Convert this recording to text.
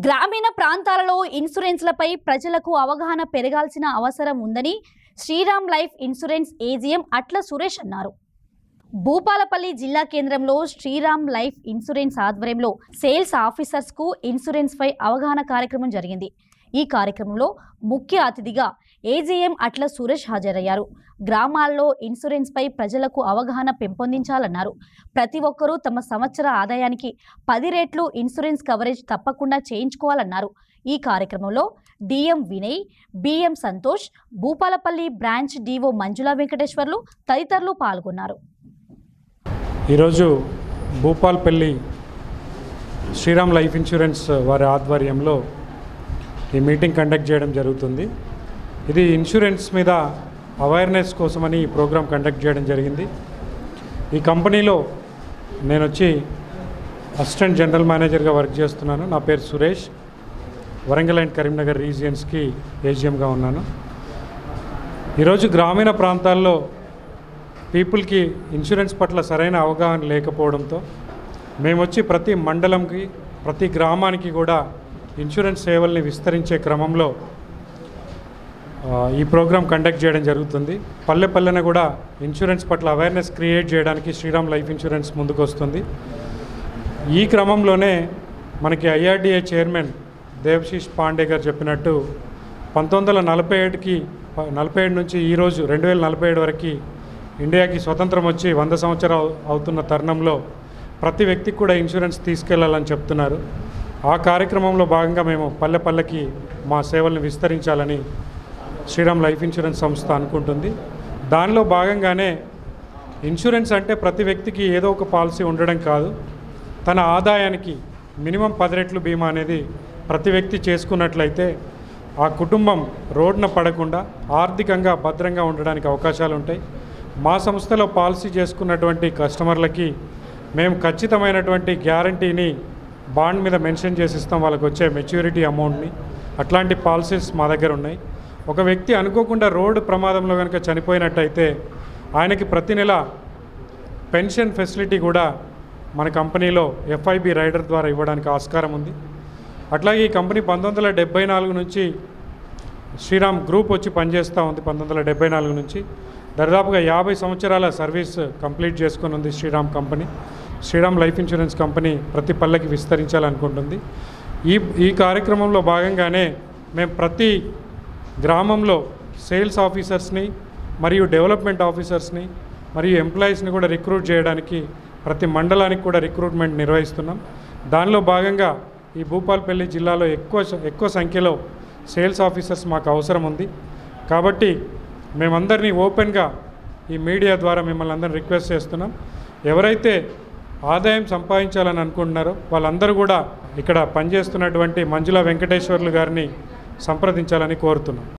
గ్రామీణ ప్రాంతాలలో ఇన్సూరెన్స్లపై ప్రజలకు అవగాహన పెరగాల్సిన అవసరం ఉందని శ్రీరామ్ లైఫ్ ఇన్సూరెన్స్ ఏజీఎం అట్ల సురేష్ అన్నారు. భూపాలపల్లి జిల్లా కేంద్రంలో శ్రీరామ్ లైఫ్ ఇన్సూరెన్స్ ఆధ్వర్యంలో సేల్స్ ఆఫీసర్స్కు ఇన్సూరెన్స్ పై అవగాహన కార్యక్రమం జరిగింది. ఈ కార్యక్రమంలో ముఖ్య అతిథిగా ఏజీఎం అట్ల సురేష్ హాజరయ్యారు. గ్రామాల్లో ఇన్సూరెన్స్ పై ప్రజలకు అవగాహన పెంపొందించాలన్నారు. ప్రతి ఒక్కరూ తమ సంవత్సర ఆదాయానికి 10 రెట్లు ఇన్సూరెన్స్ కవరేజ్ తప్పకుండా చేయించుకోవాలన్నారు. ఈ కార్యక్రమంలో DM Vinay, BM Santosh, Bhupalpally branch DO Manjula Venkateswarlu తదితరులు పాల్గొన్నారు. ఈరోజు భూపాలపల్లి శ్రీరామ్ లైఫ్ ఇన్సూరెన్స్ వారి ఆధ్వర్యంలో ఈ మీటింగ్ కండక్ట్ చేయడం జరుగుతుంది. ఇది ఇన్సూరెన్స్ మీద అవేర్నెస్ కోసమని ఈ ప్రోగ్రాం కండక్ట్ చేయడం జరిగింది. ఈ కంపెనీలో నేను వచ్చి అసిస్టెంట్ జనరల్ మేనేజర్గా వర్క్ చేస్తున్నాను. నా పేరు సురేష్. వరంగల్ అండ్ కరీంనగర్ రీజియన్స్కి ఏజీఎంగా ఉన్నాను. ఈరోజు గ్రామీణ ప్రాంతాల్లో పీపుల్కి ఇన్సూరెన్స్ పట్ల సరైన అవగాహన లేకపోవడంతో మేము వచ్చి ప్రతి మండలంకి, ప్రతి గ్రామానికి కూడా ఇన్సూరెన్స్ సేవల్ని విస్తరించే క్రమంలో ఈ ప్రోగ్రాం కండక్ట్ చేయడం జరుగుతుంది. పల్లె పల్లెన కూడా ఇన్సూరెన్స్ పట్ల అవేర్నెస్ క్రియేట్ చేయడానికి శ్రీరామ్ లైఫ్ ఇన్సూరెన్స్ ముందుకు వస్తుంది. ఈ క్రమంలోనే మనకి ఐఆర్డీఏ చైర్మన్ దేవశీష్ పాండే గారు చెప్పినట్టు 1947 నుంచి ఈరోజు 2047 వరకు ఇండియాకి స్వతంత్రం వచ్చి 100 సంవత్సరాలు అవుతున్న తరుణంలో ప్రతి వ్యక్తికి కూడా ఇన్సూరెన్స్ తీసుకెళ్లాలని చెప్తున్నారు. ఆ కార్యక్రమంలో భాగంగా మేము పల్లె పల్లెకి మా సేవలను విస్తరించాలని శ్రీరామ్ లైఫ్ ఇన్సూరెన్స్ సంస్థ అనుకుంటుంది. దానిలో భాగంగానే ఇన్సూరెన్స్ అంటే ప్రతి వ్యక్తికి ఏదో ఒక పాలసీ ఉండడం కాదు, తన ఆదాయానికి మినిమం 10 రెట్లు బీమా అనేది ప్రతి వ్యక్తి చేసుకున్నట్లయితే ఆ కుటుంబం రోడ్డున పడకుండా ఆర్థికంగా భద్రంగా ఉండడానికి అవకాశాలు ఉంటాయి. మా సంస్థలో పాలసీ చేసుకున్నటువంటి కస్టమర్లకి మేము ఖచ్చితమైనటువంటి గ్యారంటీని బాండ్ మీద మెన్షన్ చేసి ఇస్తాం, వాళ్ళకి వచ్చే మెచ్యూరిటీ అమౌంట్ని. అట్లాంటి పాలసీస్ మా దగ్గర ఉన్నాయి. ఒక వ్యక్తి అనుకోకుండా రోడ్డు ప్రమాదంలో కనుక చనిపోయినట్టయితే ఆయనకి ప్రతి నెల పెన్షన్ ఫెసిలిటీ కూడా మన కంపెనీలో ఎఫ్ఐబి రైడర్ ద్వారా ఇవ్వడానికి ఆస్కారం ఉంది. అట్లాగే ఈ కంపెనీ 1974 నుంచి శ్రీరామ్ గ్రూప్ వచ్చి పనిచేస్తూ ఉంది. 1974 నుంచి దాదాపుగా 50 సంవత్సరాల సర్వీస్ కంప్లీట్ చేసుకొని ఉంది Shriram company. Shriram life insurance company ప్రతి పల్లెకి విస్తరించాలనుకుంటుంది. ఈ కార్యక్రమంలో భాగంగానే మేము ప్రతి గ్రామంలో సేల్స్ ఆఫీసర్స్ని మరియు డెవలప్మెంట్ ఆఫీసర్స్ని మరియు ఎంప్లాయీస్ని కూడా రిక్రూట్ చేయడానికి ప్రతి మండలానికి కూడా రిక్రూట్మెంట్ నిర్వహిస్తున్నాం. దానిలో భాగంగా ఈ భూపాలపల్లి జిల్లాలో ఎక్కువ సంఖ్యలో సేల్స్ ఆఫీసర్స్ మాకు అవసరం ఉంది. కాబట్టి మేమందరినీ ఓపెన్గా ఈ మీడియా ద్వారా మిమ్మల్ని అందరినీ రిక్వెస్ట్ చేస్తున్నాం. ఎవరైతే ఆదాయం సంపాదించాలని అనుకుంటున్నారో వాళ్ళందరూ కూడా ఇక్కడ పనిచేస్తున్నటువంటి మంజుల వెంకటేశ్వర్లు గారిని సంప్రదించాలని కోరుతున్నాం.